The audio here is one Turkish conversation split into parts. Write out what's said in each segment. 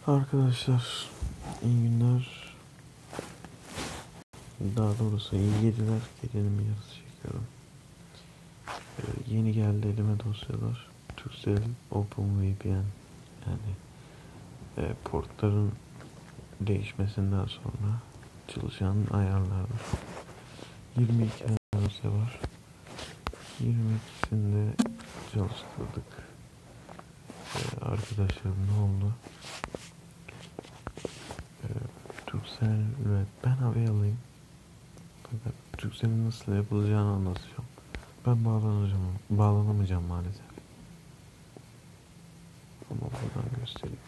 Arkadaşlar iyi günler. Daha doğrusu iyi geceler. Gecenin bir yarısı çekiyorum. Yeni geldi elime dosyalar. Turkcell OpenVPN, yani portların değişmesinden sonra çalışan ayarlar var. 22 tane dosya var. 22'sini de çalıştırdık. Arkadaşlar ne oldu? Turkcell, evet, ben havaya alayım. Fakat Turkcell'in nasıl yapılacağını anlatacağım. Ben bağlanamayacağım maalesef. Ama buradan göstereyim.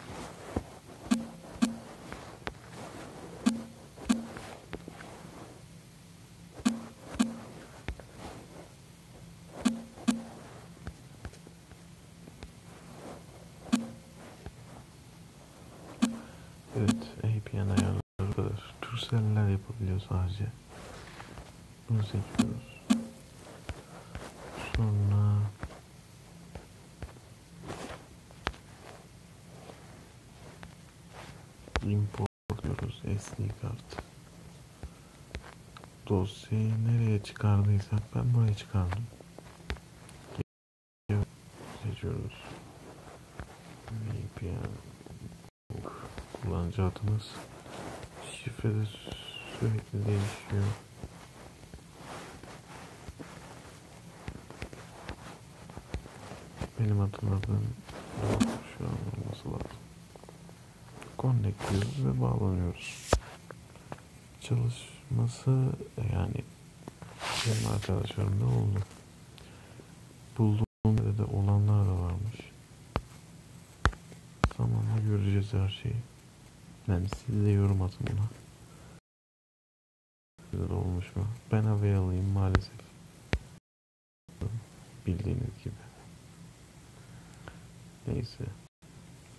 Evet, VPN ayarları bu kadar. Turkcell'ler yapabiliyor sadece. Bunu seçiyoruz. Sonra import diyoruz, SD kart. Dosyayı nereye çıkardıysak ben buraya çıkardım. Seçiyoruz. VPN kullanıcı adımız. Şifre de sürekli değişiyor. Benim hatırladığım şu an olması lazım. Connect diyoruz ve bağlanıyoruz. Çalışması, yani benim arkadaşlarım da oldu. Bulduğum yerde olanlar da varmış. Zamanla göreceğiz her şeyi. Yani siz de yorum atın buna. Güzel olmuş mu? Ben havaya alayım maalesef. Bildiğiniz gibi. Neyse.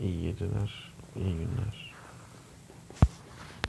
İyi geceler, iyi günler.